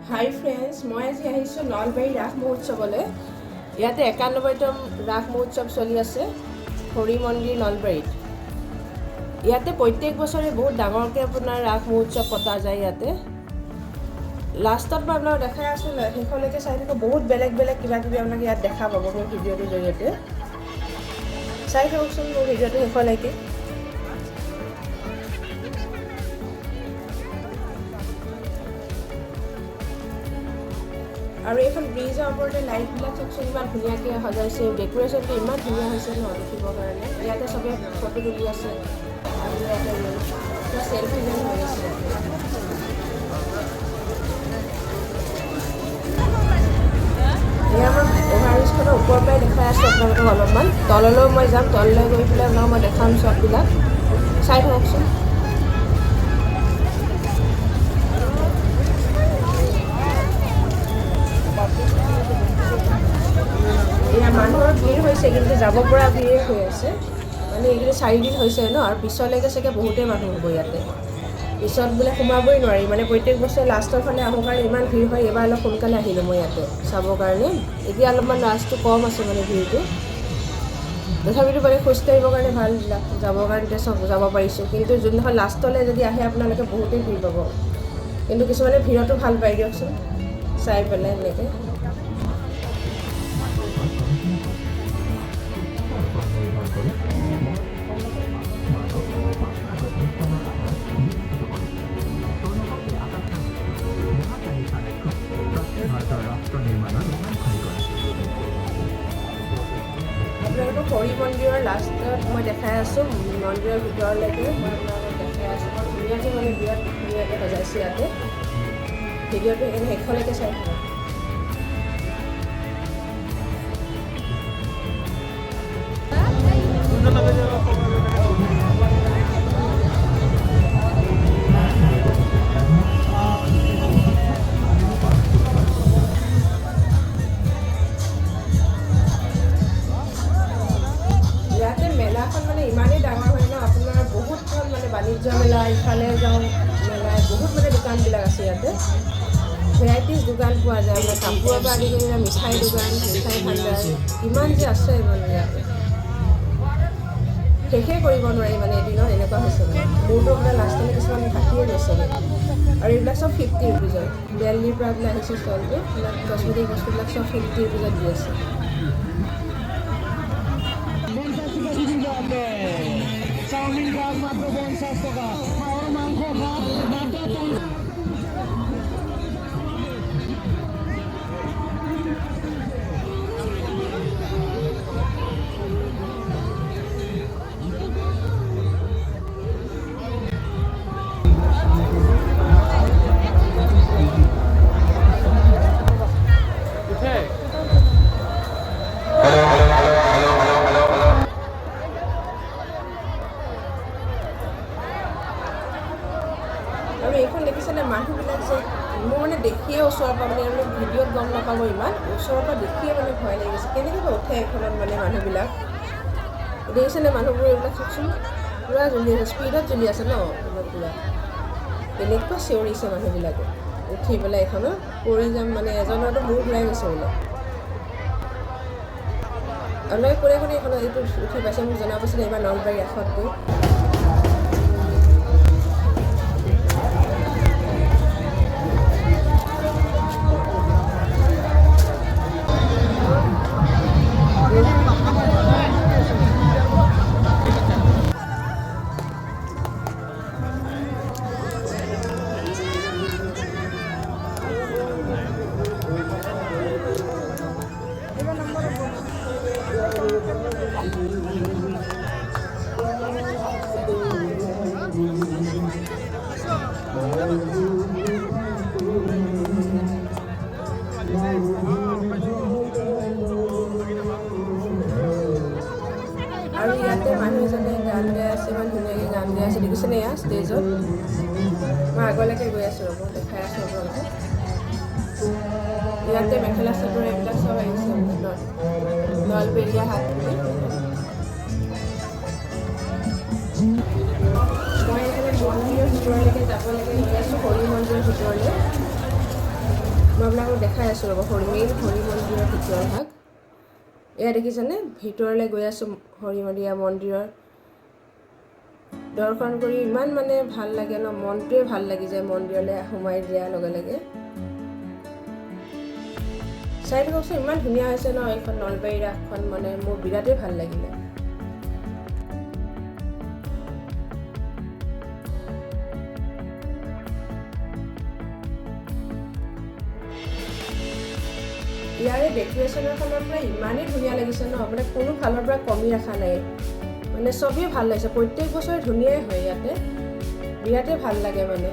হাই friends, মই আজি আহিছোঁ নলবাৰী ৰাস মহোৎসৱলৈ। ইয়াতে 91তম ৰাস মহোৎসৱ চলি আছে হৰি মন্দিৰ নলবাৰীত। ইয়াতে প্ৰত্যেক বছৰে বহুত ডাঙৰকৈ আপোনাৰ ৰাস মহোৎসৱ পতা যায়। ইয়াতে লাষ্টত মই আপোনালোকক দেখাই আছোঁ, শেষলৈকে চাই থাকক। বহুত বেলেগ বেলেগ কিবা কিবি আপোনালোকে ইয়াত দেখা পাব মোৰ ভিডিঅ'টোৰ জৰিয়তে। চাই থাককচোন মোৰ ভিডিঅ'টো শেষলৈকে। আৰু এইখন ব্ৰিজৰ ওপৰতে লাইটবিলাক চাওকচোন, ইমান ধুনীয়াকৈ সজাইছে। ডেক'ৰেশ্যনটো ইমান ধুনীয়া হৈছে ন দেখিবৰ কাৰণে। ইয়াতে চবে ফটো তুলি আছে আৰু ইয়াতে চেল্ফি যেন হৈ আছে। এয়া মই অভাৰব্ৰিজখনৰ ওপৰৰ পৰাই দেখাই আছোঁ আপোনালোকক অলপমান। তললৈ মই যাম, তললৈ গৈ পেলাই আপোনাক মই দেখাম চববিলাক। চাই থাককচোন। এয়া মানুহৰ ভিৰ হৈছে, কিন্তু যাব পৰা ভিৰে হৈ আছে। মানে এইখিনি 4 দিন হৈছে ন, আৰু পিছলৈকে চাগে বহুতেই মানুহ হ'ব ইয়াতে। পিছত বোলে সোমাবই নোৱাৰি, মানে প্ৰত্যেক বছৰে লাষ্টৰ ফালে আহোঁ কাৰণে ইমান ভিৰ হয়। এইবাৰ অলপ সোনকালে আহিলোঁ মই ইয়াতে চাবৰ কাৰণে। এতিয়া অলপমান ৰাছটো কম আছে মানে ভিৰটো। তথাপিতো মানে খোজকাঢ়িবৰ কাৰণে ভাল, যাবৰ কাৰণে এতিয়া চব যাব পাৰিছোঁ। কিন্তু যোনদিনাখন লাষ্টলৈ যদি আহে আপোনালোকে বহুতেই ভিৰ পাব। কিন্তু কিছুমানে ভিৰতো ভাল পায় দিয়কচোন, চাই পেলাই এনেকৈ। আপোনালোকক হৰি মন্দিৰৰ লাষ্টত মই দেখাই আছোঁ, মন্দিৰৰ ভিতৰলৈকে মই আপোনালোকক দেখাই আছোঁ। বৰ ধুনীয়াকৈ মানে বিৰাট ধুনীয়াকৈ সজাইছোঁ ইয়াতে। ভিডিঅ'টো শেষলৈকে চাই থাকক। ইয়াতে মেলাখন মানে ইমানেই ডাঙৰ হয় ন, আপোনাৰ বহুতখন মানে বাণিজ্য মেলা, ইফালে যাওঁ মেলা, বহুত মানে দোকানবিলাক আছে ইয়াতে। ভেৰাইটিজ দোকান পোৱা যায়, মানে কাপোৰৰ পৰা আদি কৰি মিঠাই দোকান, মিঠাই ভাণ্ডাৰ, ইমান যে আছে মানে ইয়াতে শেষেই কৰিব নোৱাৰি মানে এদিনত। এনেকুৱা হৈছে মানে মোৰতো আপোনাৰ লাষ্টলৈ কিছুমান থাকিয়ে গৈছেগৈ। আৰু এইবিলাক চব 50 ৰুপিজৰ। দিল্লীৰ পৰা এইবিলাক আহিছে ষ্টলটো। এইবিলাক কচমেটিক বস্তুবিলাক চব 50 ৰুপিজত দি আছে। চাওমিন ভাত মাত্ৰ 50 টাকা, হাঁড়েৰ মাংস ভাত মাত্ৰ 50। আৰু এইখন দেখিছেনে মানুহবিলাক যে, মোৰ মানে দেখিয়ে ওচৰৰ পৰা মানে আৰু ভিডিঅ'ত গম নাপাব, ইমান ওচৰৰ পৰা দেখিয়ে মানে ভয় লাগিছে। কেনেকৈ উঠে এইখনত মানে মানুহবিলাক দেখিছেনে? মানুহবোৰ এইবিলাক চাওকচোন, পূৰা জ্বলি আছে, স্পীডত জ্বলি আছে ন পূৰা। এনেকুৱা চিঞৰিছে মানুহবিলাকে উঠি পেলাই এইখনত পৰি যাম, মানে এজনৰতো মূৰ ঘূৰাই গৈছে বোলে। আপোনালোকে কোনে কোনে এইখনত এইটো উঠি পাইছে মোক জনাবচোন এইবাৰ নলবাৰী ৰাসত গৈ। আৰু ইয়াতে মানুহ এজনে গান গাই আছে, ইমান ধুনীয়াকৈ গান গাই আছে দেখিছেনে? এয়া ষ্টেজত মই আগলৈকে গৈ আছোঁ, ৰ'ব দেখাই আছোঁ আপোনালোকক। ইয়াতে মেখেলা চাদৰ এইবিলাক চব আহিছে নলবেৰীয়া হাত বুলি। মই এইফালে মন্দিৰৰ ভিতৰলৈকে যাব লাগে, গৈ আছোঁ হৰি মন্দিৰৰ ভিতৰলৈ। মই আপোনালোকক দেখাই আছোঁ ৰ'ব মেইন হৰি মন্দিৰৰ ভিতৰ ভাগ এয়া দেখিছেনে ভিতৰলৈ গৈ আছোঁ হৰিমন্দিৰ মন্দিৰৰ দৰ্শন কৰি ইমান মানে ভাল লাগে ন মনটোৱে ভাল লাগি যায় মন্দিৰলৈ সোমাই দিয়াৰ লগে লগে চাই থাককচোন ইমান ধুনীয়া হৈছে ন এইখন নলবাৰী ৰাসখন মানে মোৰ বিৰাটেই ভাল লাগিলে ইয়াৰে ডেকৰেশ্যনৰ ফালৰ পৰা ইমানেই ধুনীয়া লাগিছে ন মানে কোনো ফালৰ পৰা কমি ৰখা নাই মানে চবেই ভাল লাগিছে প্ৰত্যেক বছৰে ধুনীয়াই হয় ইয়াতে বিৰাটেই ভাল লাগে মানে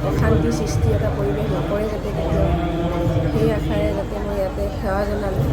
অশান্তি সৃষ্টি এটা পৰিৱেশ নকৰে যাতে কেতিয়াও সেই আশাৰে যাতে মই ইয়াতে সেৱা জনালোঁ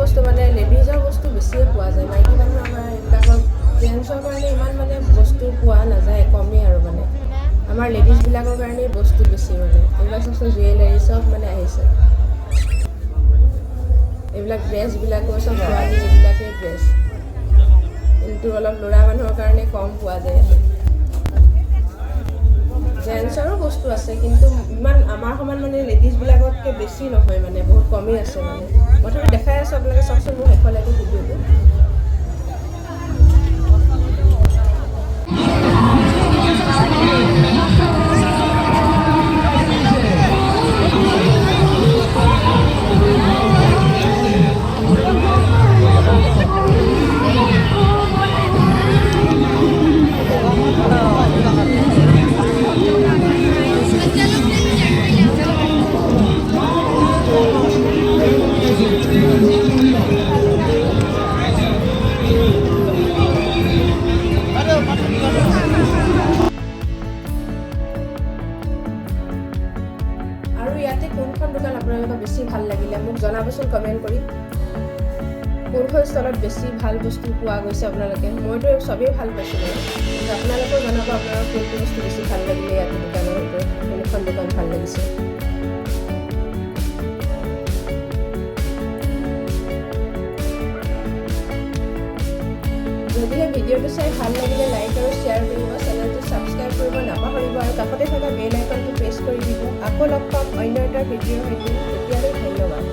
বস্তু মানে লেডিজৰ বস্তু বেছিয়ে পোৱা যায় মাইকী মানুহ আমাৰ এইবিলাকৰ জেণ্টছৰ কাৰণে ইমান মানে বস্তু পোৱা নাযায় কমেই আৰু মানে আমাৰ লেডিজবিলাকৰ কাৰণে বস্তু বেছি মানে এইবিলাক চব জুৱেলাৰী চব মানে আহিছে এইবিলাক ড্ৰেছবিলাকো চব ছোৱালী এইবিলাকেই ড্ৰেছ কিন্তু অলপ ল'ৰা মানুহৰ কাৰণে কম পোৱা যায় জেণ্টছৰো বস্তু আছে কিন্তু ইমান আমাৰ সমান মানে লেডিজবিলাকতকৈ বেছি নহয় মানে বহুত কমেই আছে মানে মই তথাপি দেখাই আছোঁ আপোনালোকে চাওকচোন মোৰ শেষলৈকে ভিডিঅ'টো Aduh, কোনখন ষ্টলত বেছি ভাল বস্তু পোৱা গৈছে আপোনালোকে মইতো চবেই ভাল পাইছোঁ বাৰু আপোনালোকেও জনাব আপোনালোকৰ কোনটো বস্তু বেছি ভাল লাগিলে ইয়াত দোকানৰ ভিতৰত কোনখন দোকান ভাল লাগিছে যদিহে ভিডিঅ'টো চাই ভাল লাগিলে লাইক আৰু শ্বেয়াৰ কৰিব চেনেলটো ছাবস্ক্ৰাইব কৰিব নাপাহৰিব আৰু কাষতে থকা বেল আইকনটো প্ৰেছ কৰি দিব আকৌ লগ পাম অন্য এটা ভিডিঅ'ৰ সৈতে তেতিয়ালৈ ধন্যবাদ